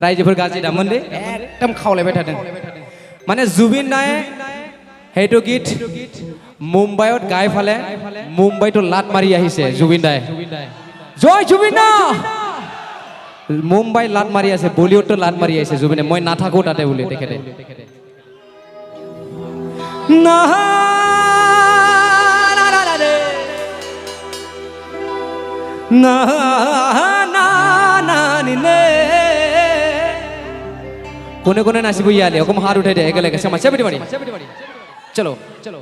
रायजोफोर गाज्रि दामोनलै एकदम खावलायबाय थादों माने जुबिन दाय हेतु गीत मुम्बाइत गाय फाले मुम्बाइतो लात मारि आहिसे जुबिन दाय जय जुबिन दा मुम्बाइ लात मारि আছে বলিউডটো লাত মাৰি আছে जुबिन মই নাথাকো তাতে বুলি তেখেতে না না না না নে कोने कोने नाचिबो याले अकम हाथ उठाइ दे एकेलगे समा सेबेटी मारि चलो चलो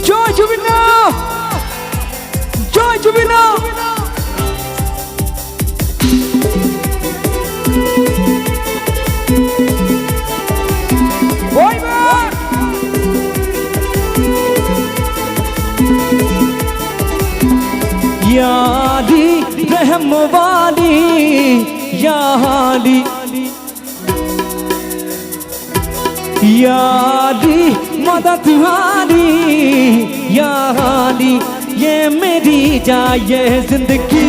जय जुबिन दा जय जुबिन दा यादी रहम वाली या हाली यादी मदद वाली या हाली ये मेरी जाए जिंदगी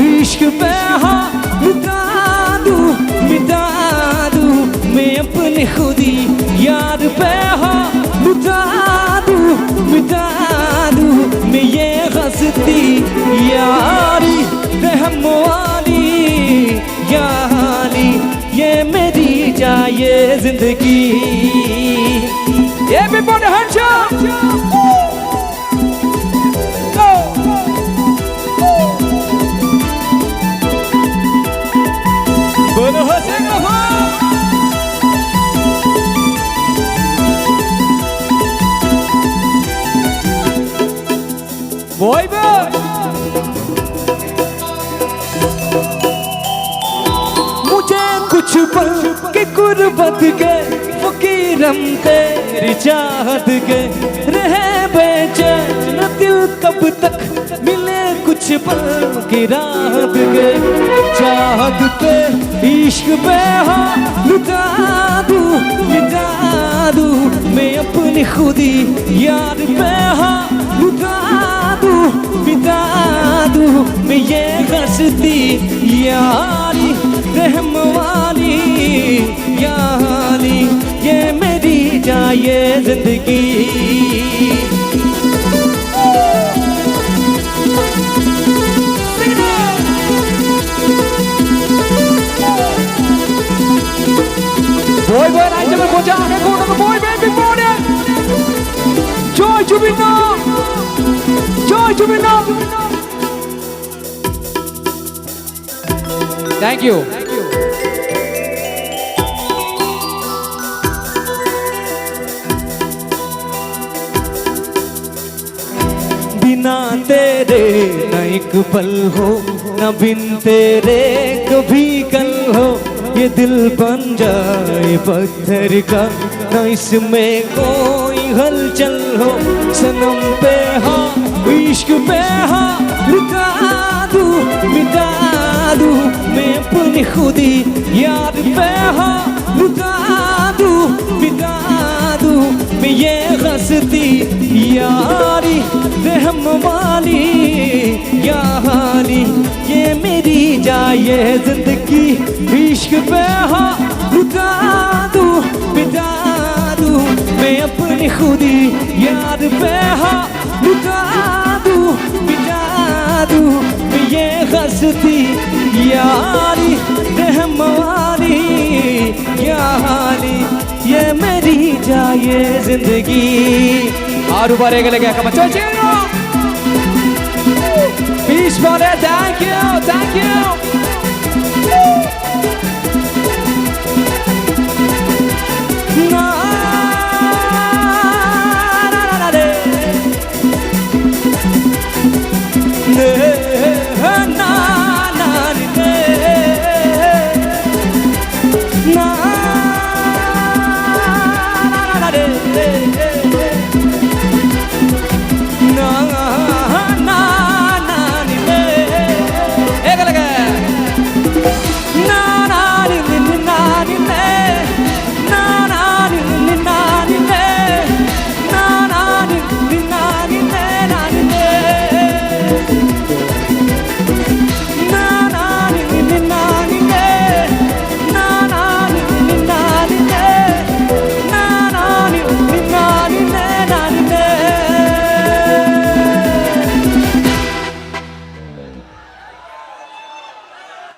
इश्क पे हाँ मिटा दूँ मैं अपनी खुदी यार पे हाँ मिटा दूँ मैं ये हंसती यारी रहम वाली या हाली ये मेरी जाए जिंदगी Everybody hands up Go Bono hasenga ho Boy boy मुझे कुछ पल के गुर्बत के फकीरम तेरी चाहत के रहे बेचैन दिल कब तक मिले कुछ पल की राहत के चाहत के इश्क पे हाँ मिटा दूँ मैं अपनी खुदी यार पे हाँ मिटा दूँ मैं ये हंसती यारी रहम वाली या हाली ये मेरी जाए जिंदगी Boy boy राइट में पहुंचा आगे कोने को boy baby boy Joy Jubiin Da Joy Jubiin Da Thank you बिना तेरे न एक पल हो न बिन तेरे कभी कल हो ये दिल बन जाए पत्थर का न इसमें कोई हलचल हो सनम पे हाँ इश्क पे हाँ मिटा दूँ मैं अपनी खुदी यार पे हाँ मिटा दूँ मैं ये हंसती यारी रहम वाली या हाली ये मेरी जाए जिंदगी इश्क पे हाँ मिटा दूँ मैं अपनी खुदी यार पे हाँ मिटा दूँ मैं ये हंसती यारी रहम वाली या हाली ये मेरी जाए जिंदगी और ऊपर एक लगे कम चलो पीस बोले thank you